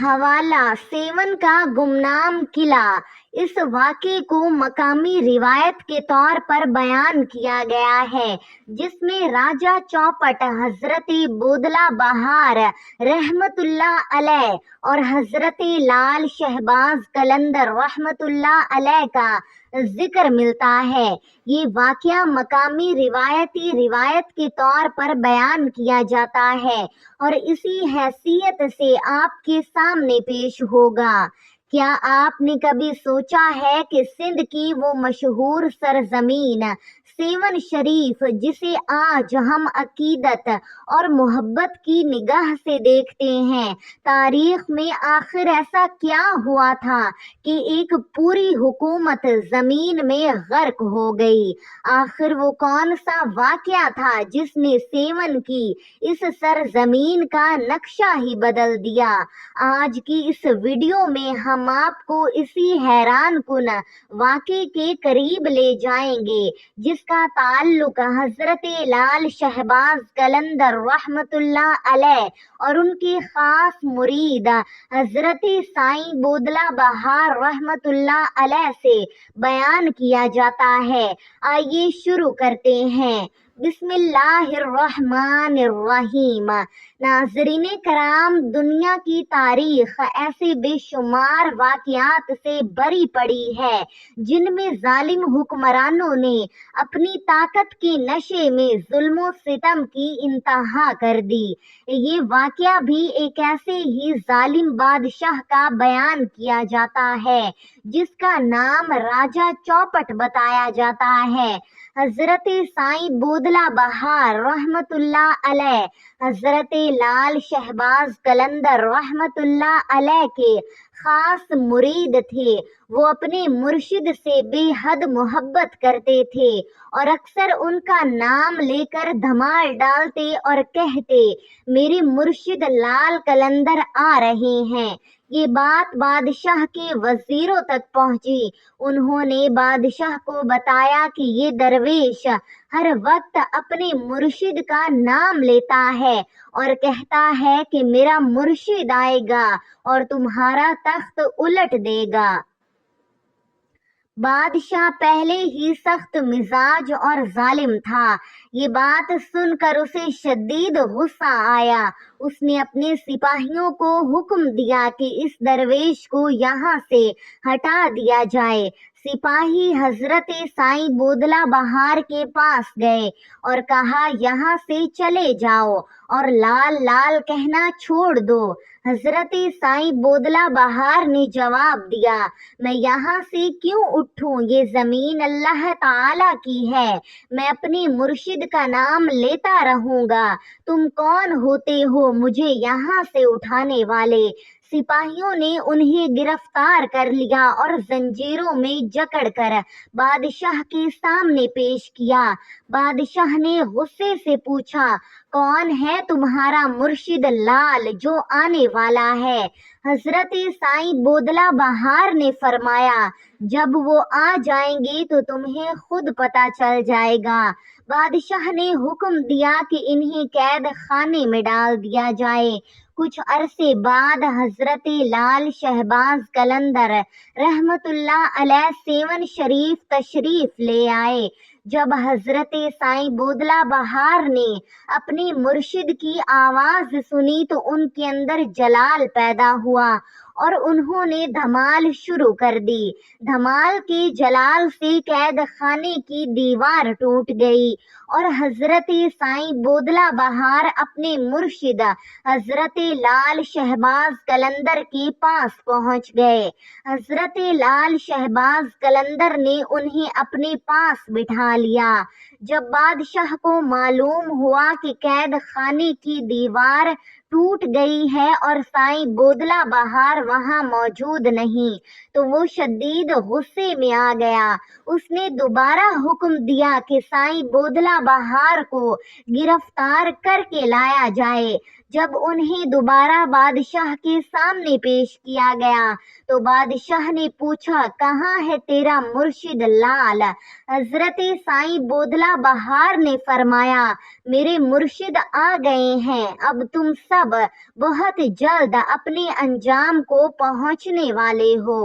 حوالہ سیون کا گمنام قلعہ۔ اس واقعے کو مقامی روایت کے طور پر بیان کیا گیا ہے، جس میں راجہ چوپٹ حضرت بودلہ بہار رحمت اللہ علیہ اور حضرت لال شہباز قلندر رحمت اللہ علیہ کا ذکر ملتا ہے۔ یہ واقعہ مقامی روایت کے طور پر بیان کیا جاتا ہے اور اسی حیثیت سے آپ کے سامنے پیش ہوگا۔ کیا آپ نے کبھی سوچا ہے کہ سندھ کی وہ مشہور سرزمین سیون شریف، جسے آج ہم عقیدت اور محبت کی نگاہ سے دیکھتے ہیں، تاریخ میں آخر ایسا کیا ہوا تھا کہ ایک پوری حکومت زمین میں غرق ہو گئی؟ آخر وہ کون سا واقعہ تھا جس نے سیون کی اس سرزمین کا نقشہ ہی بدل دیا؟ آج کی اس ویڈیو میں ہم آپ کو اسی حیران کن واقعے کے قریب لے جائیں گے، جس کا تعلق حضرت لال شہباز قلندر رحمت اللہ علیہ اور ان کے خاص مرید حضرت سائیں بودلہ بہار رحمت اللہ علیہ سے بیان کیا جاتا ہے۔ آئیے شروع کرتے ہیں۔ بسم اللہ الرحمن الرحیم۔ ناظرین کرام، دنیا کی تاریخ ایسے بے شمار واقعات سے بھری پڑی ہے جن میں ظالم حکمرانوں نے اپنی طاقت کے نشے میں ظلم و ستم کی انتہا کر دی۔ یہ واقعہ بھی ایک ایسے ہی ظالم بادشاہ کا بیان کیا جاتا ہے جس کا نام راجہ چوپٹ بتایا جاتا ہے۔ حضرت سائیں بودلہ بہار رحمت اللہ علیہ حضرت لال شہباز قلندر رحمت اللہ علیہ کے خاص مرید تھے۔ وہ اپنے مرشد سے بے حد محبت کرتے تھے اور اکثر ان کا نام لے کر دھمال ڈالتے اور کہتے، میرے مرشد لال قلندر آ رہے ہیں۔ یہ بات بادشاہ کے وزیروں تک پہنچی۔ انہوں نے بادشاہ کو بتایا کہ یہ درویش ہر وقت اپنے مرشد کا نام لیتا ہے اور کہتا ہے کہ میرا مرشد آئے گا اور تمہارا تخت الٹ دے گا۔ بادشاہ پہلے ہی سخت مزاج اور ظالم تھا۔ یہ بات سن کر اسے شدید غصہ آیا۔ اس نے اپنے سپاہیوں کو حکم دیا کہ اس درویش کو یہاں سے ہٹا دیا جائے۔ سپاہی حضرت سائیں بودلہ بہار کے پاس گئے اور کہا، یہاں سے چلے جاؤ اور لال لال کہنا چھوڑ دو۔ حضرت سائیں بودلہ بہار نے جواب دیا، میں یہاں سے کیوں اٹھوں؟ یہ زمین اللہ تعالیٰ کی ہے، میں اپنے مرشد کا نام لیتا رہوں گا۔ تم کون ہوتے ہو مجھے یہاں سے اٹھانے والے؟ سپاہیوں نے انہیں گرفتار کر لیا اور زنجیروں میں جکڑ کر بادشاہ کے سامنے پیش کیا۔ بادشاہ نے غصے سے پوچھا، کون ہے تمہارا مرشد لال جو آنے والا ہے؟ حضرت سائیں بودلہ بہار نے فرمایا، جب وہ آ جائیں گے تو تمہیں خود پتہ چل جائے گا۔ بادشاہ نے حکم دیا کہ انہیں قید خانے میں ڈال دیا جائے۔ کچھ عرصے بعد حضرت لال شہباز قلندر رحمت اللہ علیہ سیون شریف تشریف لے آئے۔ جب حضرت سائیں بودلہ بہار نے اپنے مرشد کی آواز سنی تو ان کے اندر جلال پیدا ہوا اور انہوں نے دھمال شروع کر دی۔ دھمال کے جلال سے قید خانے کی دیوار ٹوٹ گئی اور حضرت سائیں بودلہ بہار اپنے مرشد حضرت لال شہباز قلندر کے پاس پہنچ گئے۔ حضرت لال شہباز قلندر نے انہیں اپنے پاس بٹھا لیا۔ جب بادشاہ کو معلوم ہوا کہ قید خانے کی دیوار ٹوٹ گئی ہے اور سائیں بودلہ بہار وہاں موجود نہیں تو وہ شدید غصے میں آ گیا۔ اس نے دوبارہ حکم دیا کہ سائیں بودلہ بہار کو گرفتار کر کے لایا جائے۔ جب انہیں دوبارہ بادشاہ کے سامنے پیش کیا گیا تو بادشاہ نے پوچھا، کہاں ہے تیرا مرشد لال؟ حضرت سائیں بودلہ بہار نے فرمایا، میرے مرشد آ گئے ہیں، اب تم سب بہت جلد اپنے انجام کو پہنچنے والے ہو۔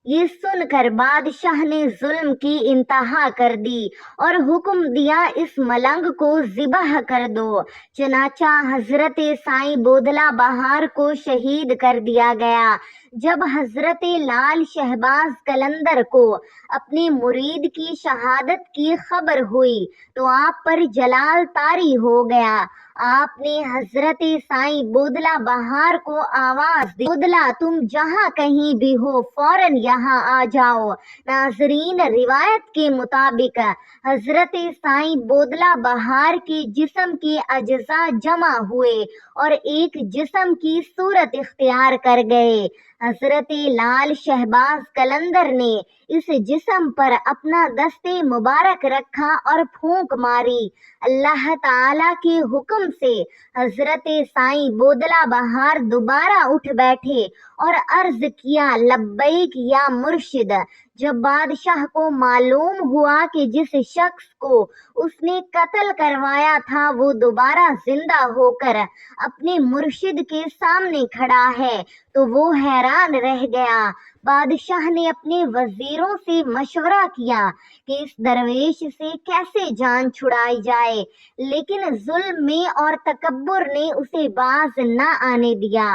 یہ سن کر بادشاہ نے ظلم کی انتہا کر دی اور حکم دیا، اس ملنگ کو ذبح کر دو۔ چنانچہ حضرت سائیں بودلہ بہار کو شہید کر دیا گیا۔ جب حضرت لال شہباز قلندر کو اپنے مرید کی شہادت کی خبر ہوئی تو آپ پر جلال طاری ہو گیا۔ آپ نے حضرت سائیں بودلہ بہار کو آواز دی، بودلہ تم جہاں کہیں بھی ہو فوراً یہاں آ جاؤ۔ ناظرین، روایت کے مطابق حضرت سائیں بودلہ بہار کے جسم کے اجزاء جمع ہوئے اور ایک جسم کی صورت اختیار کر گئے۔ حضرت لال شہباز قلندر نے اس جسم پر اپنا دست مبارک رکھا اور پھونک ماری۔ اللہ تعالیٰ کے حکم سے حضرت سائیں بودلہ بہار دوبارہ اٹھ بیٹھے اور عرض کیا، لبیک یا مرشد۔ جب بادشاہ کو معلوم ہوا کہ جس شخص کو اس نے قتل کروایا تھا وہ دوبارہ زندہ ہو کر اپنے مرشد کے سامنے کھڑا ہے تو وہ حیران رہ گیا۔ بادشاہ نے اپنے وزیروں سے مشورہ کیا کہ اس درویش سے کیسے جان چھڑائی جائے، لیکن ظلم میں اور تکبر نے اسے باز نہ آنے دیا۔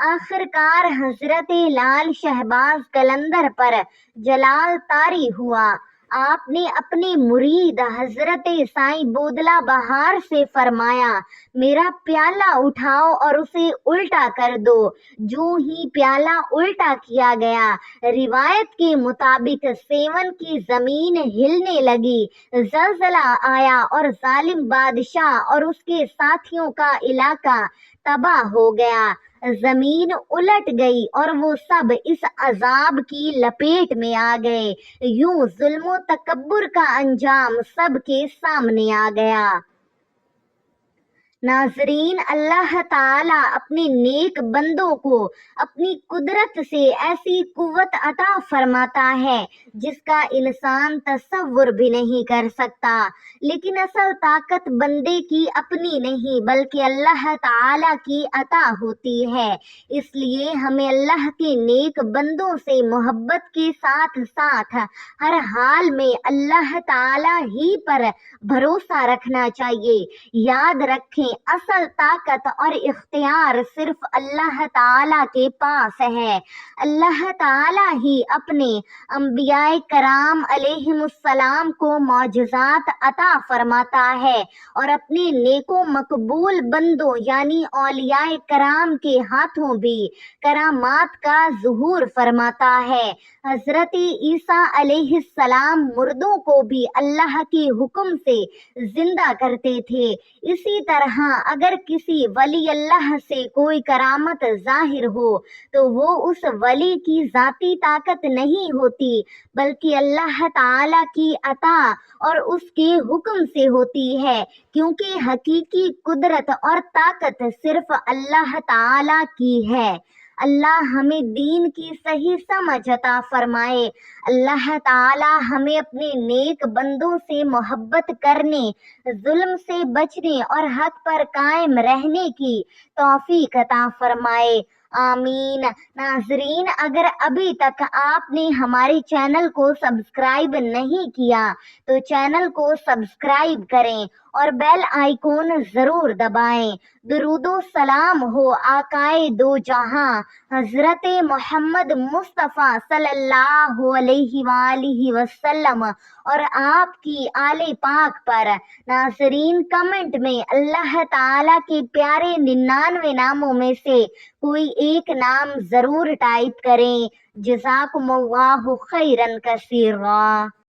آخرکار حضرت لال شہباز قلندر پر جلال طاری ہوا۔ آپ نے اپنے مرید حضرت سائیں بودلہ بہار سے فرمایا، میرا پیالہ اٹھاؤ اور اسے الٹا کر دو۔ جو ہی پیالہ الٹا کیا گیا، روایت کے مطابق سیون کی زمین ہلنے لگی، زلزلہ آیا اور ظالم بادشاہ اور اس کے ساتھیوں کا علاقہ تباہ ہو گیا۔ زمین الٹ گئی اور وہ سب اس عذاب کی لپیٹ میں آ گئے۔ یوں ظلم و تکبر کا انجام سب کے سامنے آ گیا۔ ناظرین، اللہ تعالیٰ اپنے نیک بندوں کو اپنی قدرت سے ایسی قوت عطا فرماتا ہے جس کا انسان تصور بھی نہیں کر سکتا، لیکن اصل طاقت بندے کی اپنی نہیں بلکہ اللہ تعالیٰ کی عطا ہوتی ہے۔ اس لیے ہمیں اللہ کے نیک بندوں سے محبت کے ساتھ ساتھ ہر حال میں اللہ تعالیٰ ہی پر بھروسہ رکھنا چاہیے۔ یاد رکھیں، اصل طاقت اور اختیار صرف اللہ تعالیٰ کے پاس ہے۔ اللہ تعالیٰ ہی اپنے انبیاء کرام علیہم السلام کو معجزات عطا فرماتا ہے اور اپنے نیک و مقبول بندوں یعنی اولیاء کرام کے ہاتھوں بھی کرامات کا ظہور فرماتا ہے۔ حضرت عیسیٰ علیہ السلام مردوں کو بھی اللہ کے حکم سے زندہ کرتے تھے۔ اسی طرح اگر کسی ولی اللہ سے کوئی کرامت ظاہر ہو تو وہ اس ولی کی ذاتی طاقت نہیں ہوتی بلکہ اللہ تعالیٰ کی عطا اور اس کے حکم سے ہوتی ہے، کیونکہ حقیقی قدرت اور طاقت صرف اللہ تعالیٰ کی ہے۔ اللہ ہمیں دین کی صحیح سمجھ عطا فرمائے۔ اللہ تعالیٰ ہمیں اپنے نیک بندوں سے محبت کرنے، ظلم سے بچنے اور حق پر قائم رہنے کی توفیق عطا فرمائے، آمین۔ ناظرین، اگر ابھی تک آپ نے ہمارے چینل کو سبسکرائب نہیں کیا تو چینل کو سبسکرائب کریں اور بیل آئیکن ضرور دبائیں۔ درود و سلام ہو آقائے دو جہاں حضرت محمد مصطفیٰ صلی اللہ علیہ وآلہ وسلم اور آپ کی آل پاک پر۔ ناظرین، کمنٹ میں اللہ تعالیٰ کے پیارے 99 ناموں میں سے کوئی ایک نام ضرور ٹائپ کریں۔ جزاکم اللہ خیرا کثیرا۔